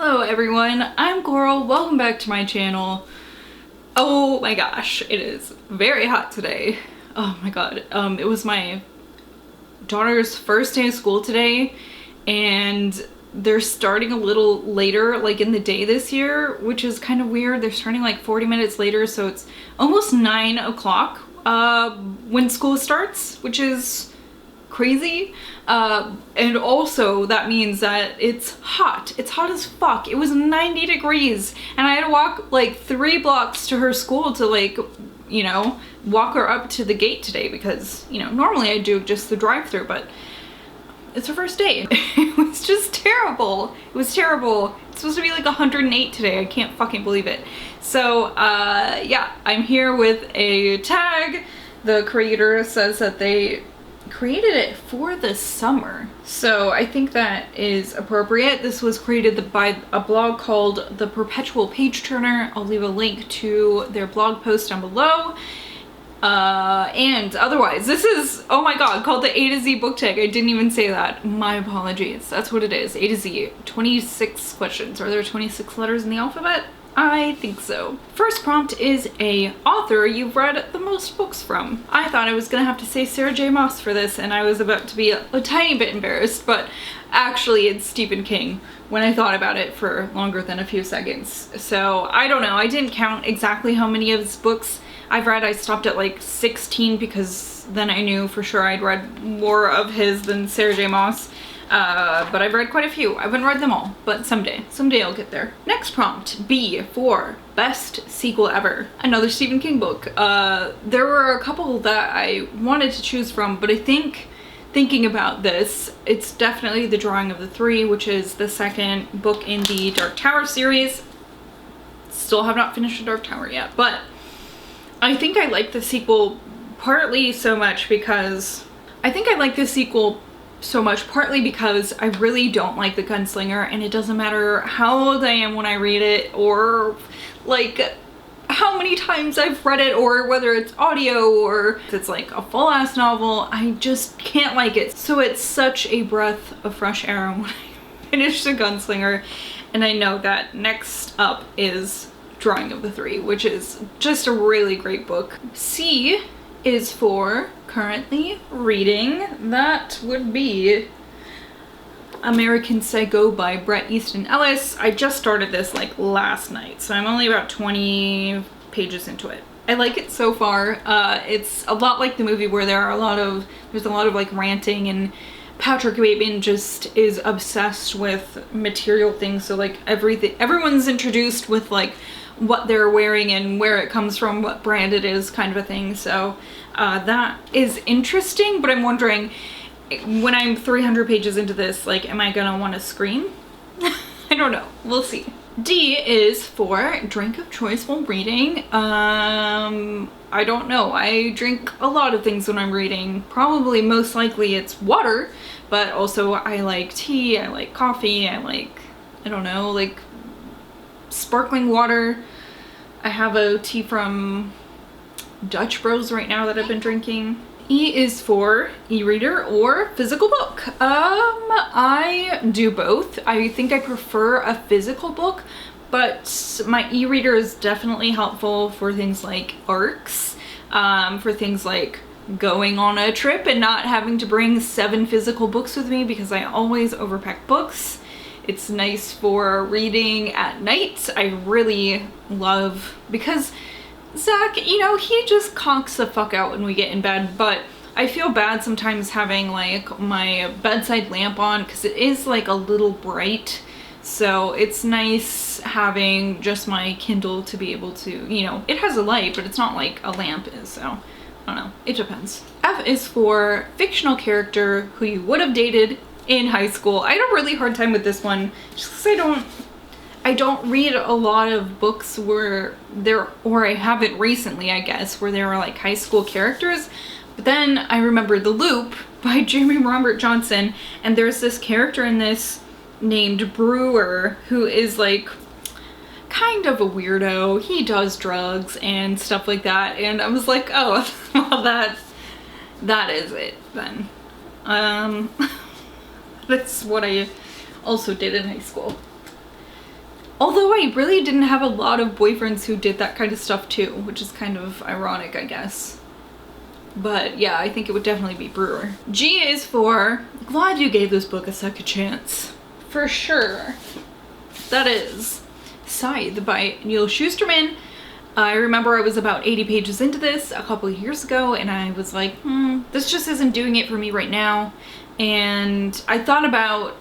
Hello everyone, I'm Coral. Welcome back to my channel. Oh my gosh, it is very hot today. Oh my god. It was my daughter's first day of school today, and they're starting a little later, like in the day this year, which is kind of weird. They're starting like 40 minutes later, so it's almost 9 o'clock when school starts, which is crazy. And also that means that it's hot. It's hot as fuck. It was 90 degrees and I had to walk like 3 blocks to her school to walk her up to the gate today because, normally I do just the drive-through, but it's her first day. It was just terrible. It was terrible. It's supposed to be like 108 today. I can't fucking believe it. So, yeah, I'm here with a tag. The creator says that they created it for the summer, so I think that is appropriate. This was created by a blog called The Perpetual Page Turner. I'll leave a link to their blog post down below. And otherwise, this is, oh my god, called the A to Z book tag. I didn't even say that. My apologies. That's what it is. A to Z. 26 questions. Are there 26 letters in the alphabet? I think so. First prompt is a author you've read the most books from. I thought I was gonna have to say Sarah J. Maas for this, and I was about to be a tiny bit embarrassed, but actually it's Stephen King when I thought about it for longer than a few seconds. So I don't know. I didn't count exactly how many of his books I've read. I stopped at like 16 because then I knew for sure I'd read more of his than Sarah J. Maas. But I've read quite a few. I haven't read them all, but someday I'll get there. Next prompt, B for best sequel ever. Another Stephen King book. There were a couple that I wanted to choose from, but I think thinking about this, it's definitely The Drawing of the Three, which is the second book in the Dark Tower series. Still have not finished the Dark Tower yet, but I think I like the sequel partly so much because partly because I really don't like The Gunslinger, and it doesn't matter how old I am when I read it, or like how many times I've read it, or whether it's audio or if it's like a full-ass novel, I just can't like it. So it's such a breath of fresh air when I finish The Gunslinger, and I know that next up is Drawing of the Three, which is just a really great book. C is for currently reading. That would be American Psycho by Bret Easton Ellis. I just started this like last night, so I'm only about 20 pages into it. I like it so far. It's a lot like the movie where there's a lot of like ranting, and Patrick Bateman just is obsessed with material things. So like everyone's introduced with like what they're wearing and where it comes from, what brand it is, kind of a thing. So that is interesting, but I'm wondering, when I'm 300 pages into this, like, am I gonna want to scream? I don't know. We'll see. D is for drink of choice while reading. I don't know. I drink a lot of things when I'm reading. Probably most likely it's water, but also I like tea, I like coffee, I like, I don't know, like sparkling water. I have a tea from Dutch Bros right now that I've been drinking. E is for e-reader or physical book. I do both. I think I prefer a physical book, but my e-reader is definitely helpful for things like ARCs, for things like going on a trip and not having to bring 7 physical books with me because I always overpack books. It's nice for reading at night. I really love, because Zach, he just conks the fuck out when we get in bed, but I feel bad sometimes having like my bedside lamp on because it is like a little bright. So it's nice having just my Kindle to be able to, it has a light, but it's not like a lamp is, so I don't know. It depends. F is for fictional character who you would have dated in high school. I had a really hard time with this one just because I don't read a lot of books where or I haven't recently, I guess, where there are like high school characters. But then I remembered The Loop by Jeremy Robert Johnson, and there's this character in this named Brewer who is like kind of a weirdo. He does drugs and stuff like that, and I was like, oh, well, that is it then. That's what I also did in high school. Although I really didn't have a lot of boyfriends who did that kind of stuff too, which is kind of ironic, I guess. But yeah, I think it would definitely be Brewer. G is for glad you gave this book a second chance. For sure. That is Scythe by Neil Shusterman. I remember I was about 80 pages into this a couple of years ago and I was like, this just isn't doing it for me right now. And I thought about,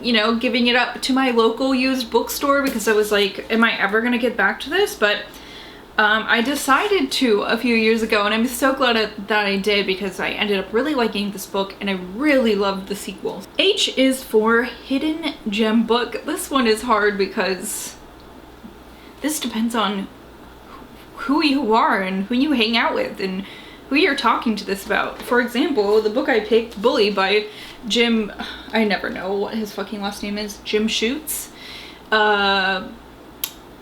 you know, giving it up to my local used bookstore because I was like, am I ever gonna get back to this? But I decided to a few years ago, and I'm so glad that I did because I ended up really liking this book and I really loved the sequel. H is for Hidden Gem Book. This one is hard because this depends on who you are and who you hang out with and who you're talking to this about. For example, the book I picked, Bully by Jim, I never know what his fucking last name is, Jim Shoots.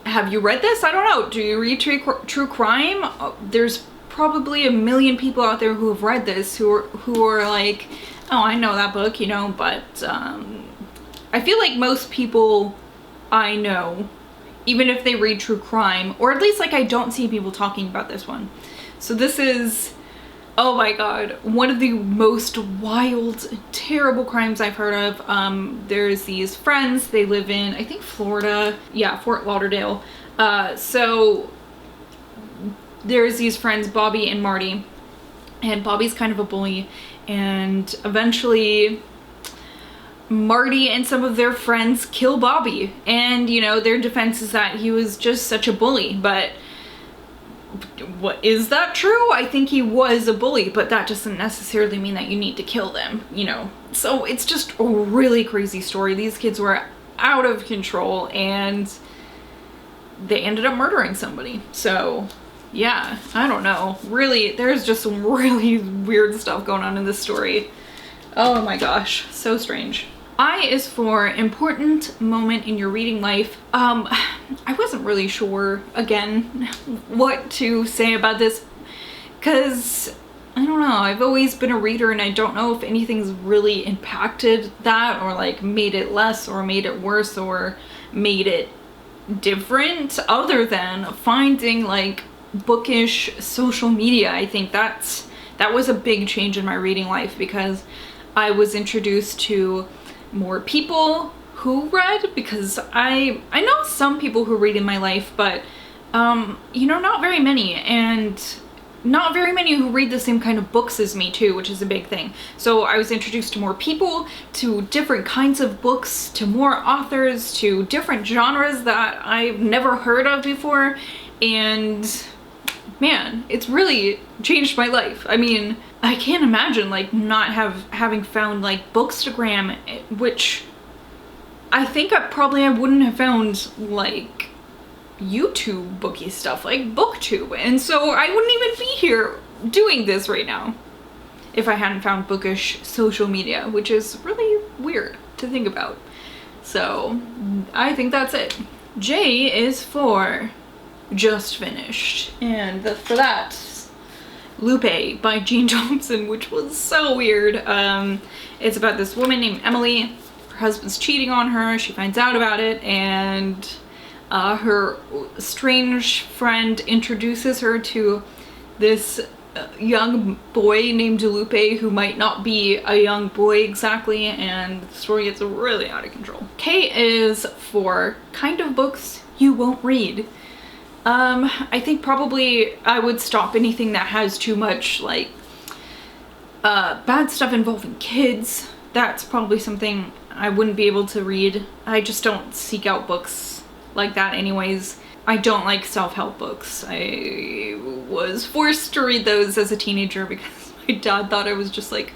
Have you read this? I don't know. Do you read true crime? There's probably a million people out there who have read this who are like, oh, I know that book, you know, but I feel like most people I know, even if they read true crime, or at least like I don't see people talking about this one. So this is, oh my god, one of the most wild, terrible crimes I've heard of. There's these friends, they live in, I think Florida, yeah, Fort Lauderdale. So there's these friends, Bobby and Marty, and Bobby's kind of a bully, and eventually Marty and some of their friends kill Bobby, and you know, their defense is that he was just such a bully, but what is that true? I think he was a bully, but that doesn't necessarily mean that you need to kill them, you know. So it's just a really crazy story. These kids were out of control and they ended up murdering somebody. So yeah, I don't know. Really, there's just some really weird stuff going on in this story. Oh my gosh, so strange. I is for important moment in your reading life. I wasn't really sure, again, what to say about this because, I don't know, I've always been a reader and I don't know if anything's really impacted that or like made it less or made it worse or made it different other than finding like bookish social media. I think that was a big change in my reading life because I was introduced to more people who read, because I know some people who read in my life, but you know, not very many, and not very many who read the same kind of books as me too, which is a big thing. So I was introduced to more people, to different kinds of books, to more authors, to different genres that I've never heard of before, and man, it's really changed my life. I mean, I can't imagine like not having found like Bookstagram, which I think I wouldn't have found like YouTube booky stuff like BookTube, and so I wouldn't even be here doing this right now if I hadn't found bookish social media, which is really weird to think about. So I think that's it. J is for just finished, and for that, Lupe by Jean Thompson, which was so weird. It's about this woman named Emily. Her husband's cheating on her. She finds out about it, and her strange friend introduces her to this young boy named Lupe who might not be a young boy exactly, and the story gets really out of control. K is for kind of books you won't read. I think probably I would stop anything that has too much like bad stuff involving kids. That's probably something I wouldn't be able to read. I just don't seek out books like that anyways. I don't like self-help books. I was forced to read those as a teenager because my dad thought I was just like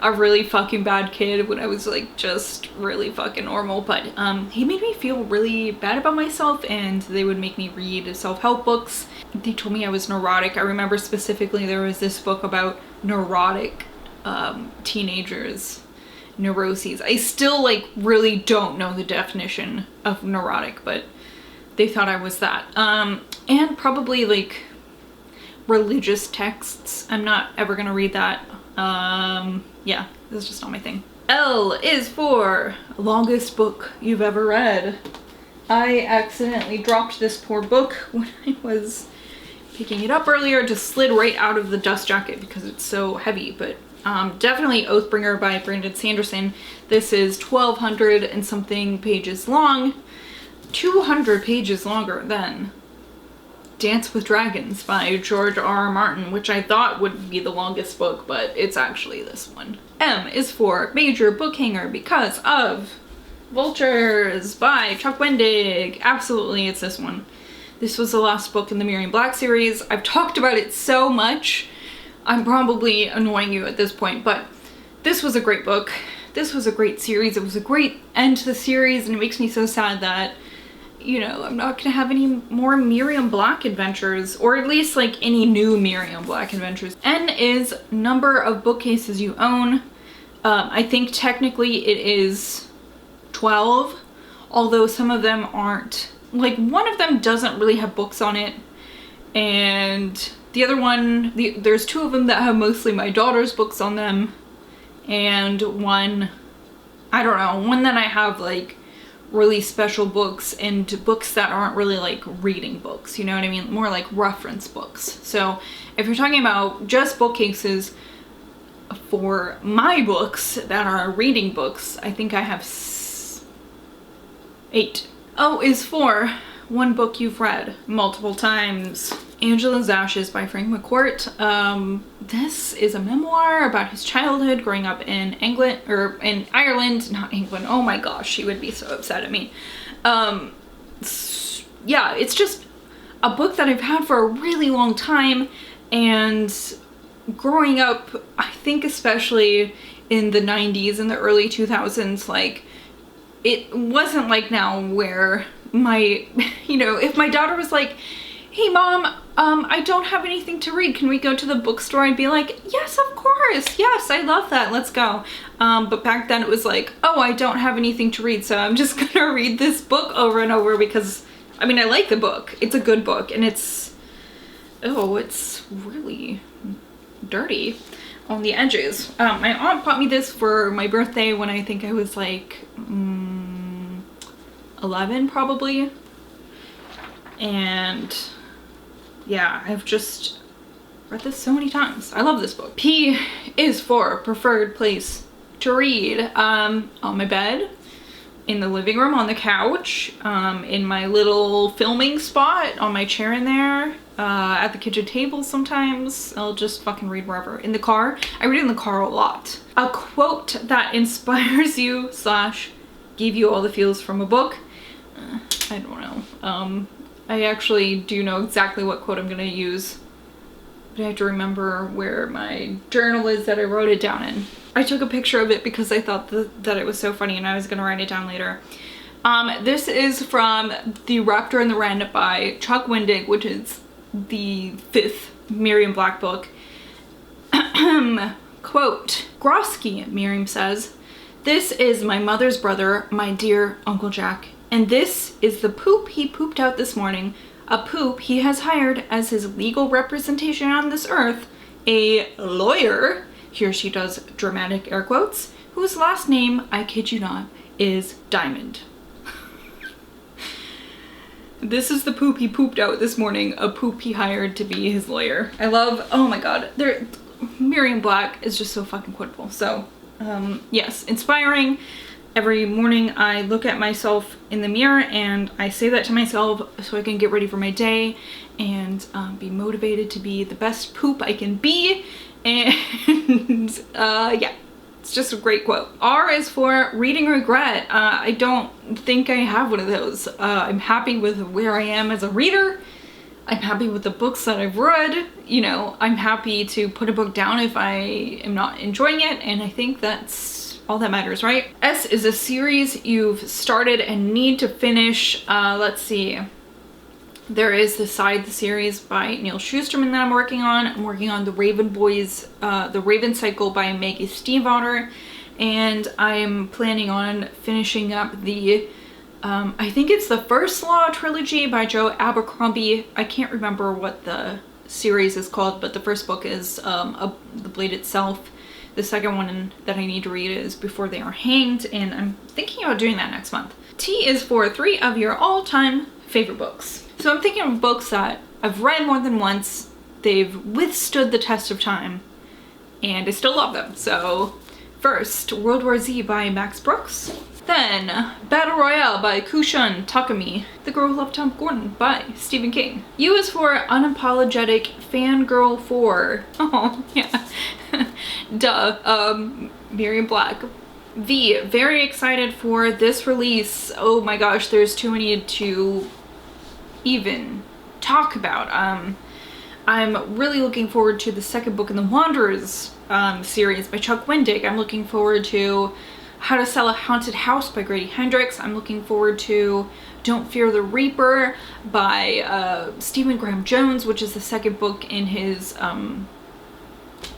a really fucking bad kid when I was like just really fucking normal, but he made me feel really bad about myself, and they would make me read self-help books. They told me I was neurotic. I remember specifically there was this book about neurotic teenagers, neuroses. I still like really don't know the definition of neurotic, but they thought I was that. And probably like religious texts. I'm not ever gonna read that. Yeah, this is just not my thing. L is for longest book you've ever read. I accidentally dropped this poor book when I was picking it up earlier. It just slid right out of the dust jacket because it's so heavy, but definitely Oathbringer by Brandon Sanderson. This is 1,200 and something pages long, 200 pages longer than Dance with Dragons by George R. R. Martin, which I thought would be the longest book, but it's actually this one. M is for Major Book Hanger because of Vultures by Chuck Wendig. Absolutely, it's this one. This was the last book in the Miriam Black series. I've talked about it so much, I'm probably annoying you at this point, but this was a great book. This was a great series. It was a great end to the series, and it makes me so sad that, you know, I'm not gonna have any more Miriam Black adventures, or at least like any new Miriam Black adventures. N is number of bookcases you own. I think technically it is 12, although some of them aren't. Like, one of them doesn't really have books on it, and the other one, there's 2 of them that have mostly my daughter's books on them, and one, I don't know, one that I have like really special books and books that aren't really like reading books, you know what I mean? More like reference books. So if you're talking about just bookcases for my books that are reading books, I think I have 8. O is for one book you've read multiple times. Angela's Ashes by Frank McCourt. This is a memoir about his childhood growing up in England, or in Ireland, not England. Oh my gosh, she would be so upset at me. Yeah, it's just a book that I've had for a really long time, and growing up, I think especially in the 90s and the early 2000s, like, it wasn't like now where my, you know, if my daughter was like, hey mom, I don't have anything to read, can we go to the bookstore? I'd be like, yes, of course, yes, I love that, let's go. But back then it was like, oh, I don't have anything to read, so I'm just gonna read this book over and over because, I mean, I like the book. It's a good book, and it's, oh, it's really dirty on the edges. My aunt bought me this for my birthday when I think I was like 11 probably, and yeah, I've just read this so many times. I love this book. P is for preferred place to read. On my bed, in the living room, on the couch, in my little filming spot, on my chair in there, at the kitchen table sometimes. I'll just fucking read wherever. In the car. I read in the car a lot. A quote that inspires you / give you all the feels from a book. I don't know. I actually do know exactly what quote I'm gonna use, but I have to remember where my journal is that I wrote it down in. I took a picture of it because I thought that it was so funny and I was gonna write it down later. This is from The Raptor and the Wren by Chuck Wendig, which is the 5th Miriam Black book. Quote, Grosky, Miriam says, this is my mother's brother, my dear Uncle Jack. And this is the poop he pooped out this morning, a poop he has hired as his legal representation on this earth, a lawyer, here she does dramatic air quotes, whose last name, I kid you not, is Diamond. This is the poop he pooped out this morning, a poop he hired to be his lawyer. I love, oh my god, Miriam Black is just so fucking quotable. So, yes, inspiring. Every morning I look at myself in the mirror and I say that to myself so I can get ready for my day and be motivated to be the best poop I can be. And yeah, it's just a great quote. R is for reading regret. I don't think I have one of those. I'm happy with where I am as a reader. I'm happy with the books that I've read. You know, I'm happy to put a book down if I am not enjoying it, and I think that's all that matters, right? S is a series you've started and need to finish. Let's see. There is the Side series by Neil Shusterman that I'm working on. I'm working on the Raven Boys, the Raven Cycle by Maggie Stiefvater, and I'm planning on finishing up the, I think it's the First Law trilogy by Joe Abercrombie. I can't remember what the series is called, but the first book is The Blade Itself. The second one that I need to read is Before They Are Hanged, and I'm thinking about doing that next month. T is for 3 of your all-time favorite books. So I'm thinking of books that I've read more than once, they've withstood the test of time, and I still love them. So first, World War Z by Max Brooks. Then, Battle Royale by Kushun Takami. The Girl Who Loved Tom Gordon by Stephen King. U is for Unapologetic Fangirl 4. Oh, yeah. Duh. Miriam Black. V, very excited for this release. Oh my gosh, there's too many to even talk about. I'm really looking forward to the second book in the Wanderers series by Chuck Wendig. I'm looking forward to How to Sell a Haunted House by Grady Hendrix. I'm looking forward to Don't Fear the Reaper by Stephen Graham Jones, which is the second book in his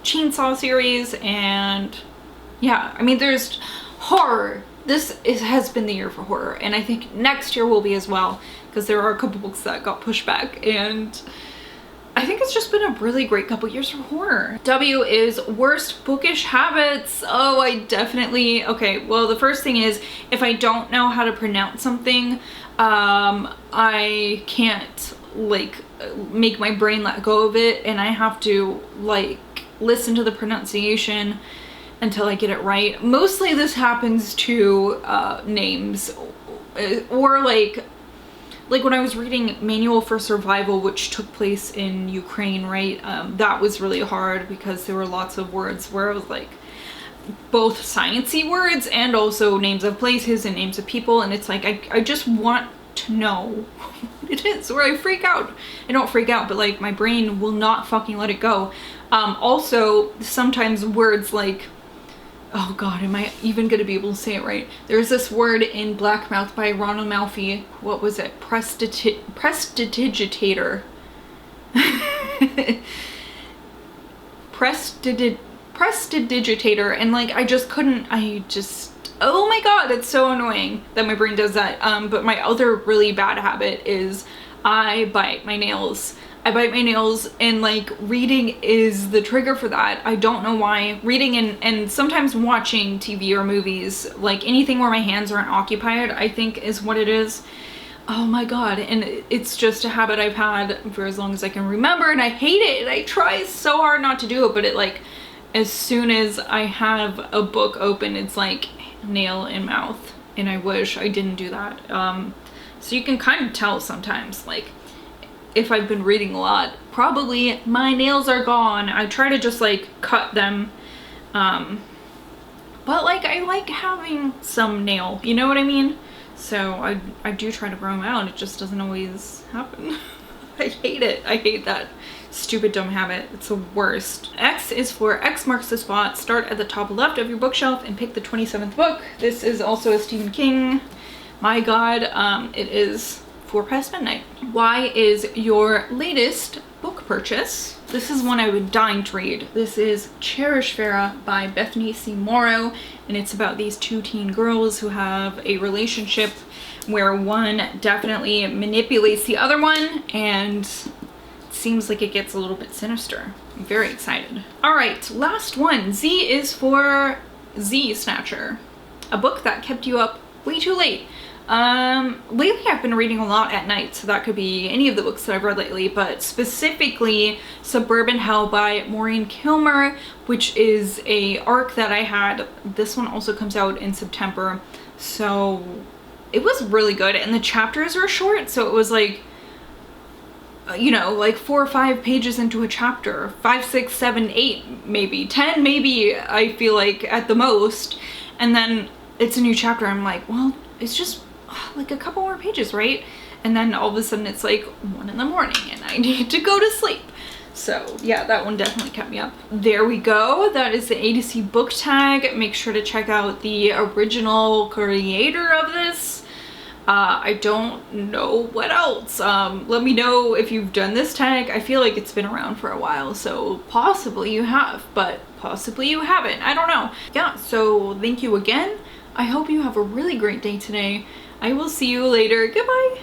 Chainsaw series. And yeah, I mean, there's horror. Has been the year for horror, and I think next year will be as well, because there are a couple books that got pushed back, and I think it's just been a really great couple years for horror. W is Worst Bookish Habits. Oh, I definitely, okay, well, the first thing is, if I don't know how to pronounce something, I can't, like, make my brain let go of it, and I have to, like, listen to the pronunciation until I get it right. Mostly this happens to names, or like when I was reading Manual for Survival, which took place in Ukraine, right? That was really hard because there were lots of words where it was like both sciencey words and also names of places and names of people, and it's like I just want to know what it is, or I freak out. I don't freak out, but like my brain will not fucking let it go. Also, sometimes words like, oh god, am I even gonna be able to say it right? There's this word in Black Mouth by Ron Amalfi. What was it? Prestidigitator. Prestidigitator. And like, I just couldn't, oh my god, it's so annoying that my brain does that. But my other really bad habit is I bite my nails. I bite my nails, and like reading is the trigger for that. I don't know why. Reading and sometimes watching TV or movies, like anything where my hands aren't occupied, I think is what it is. Oh my god, and it's just a habit I've had for as long as I can remember, and I hate it, and I try so hard not to do it, but it like, as soon as I have a book open, it's like nail in mouth, and I wish I didn't do that. So you can kind of tell sometimes, like, if I've been reading a lot, probably my nails are gone. I try to just like cut them, but like I like having some nail, you know what I mean? So I do try to grow them out, it just doesn't always happen. I hate it. I hate that stupid dumb habit. It's the worst. X is for X marks the spot. Start at the top left of your bookshelf and pick the 27th book. This is also a Stephen King. My god, it is 4:00 p.m. Y is your latest book purchase. This is one I've been dying to read. This is Cherish Farah by Bethany C. Morrow, and it's about these two teen girls who have a relationship where one definitely manipulates the other one, and it seems like it gets a little bit sinister. I'm very excited. All right, last one. Z is for Z Snatcher, a book that kept you up way too late. Lately I've been reading a lot at night, so that could be any of the books that I've read lately, but specifically Suburban Hell by Maureen Kilmer, which is a arc that I had. This one also comes out in September, so it was really good, and the chapters are short, so it was like, you know, like 4 or 5 pages into a chapter, 5, 6, 7, 8, maybe 10, maybe, I feel like at the most, and then it's a new chapter. I'm like, well, it's just like a couple more pages, right? And then all of a sudden it's like 1 in the morning and I need to go to sleep. So yeah, that one definitely kept me up. There we go. That is the A to C book tag. Make sure to check out the original creator of this. I don't know what else. Let me know if you've done this tag. I feel like it's been around for a while, so possibly you have, but possibly you haven't. I don't know. Yeah, so thank you again. I hope you have a really great day today. I will see you later. Goodbye.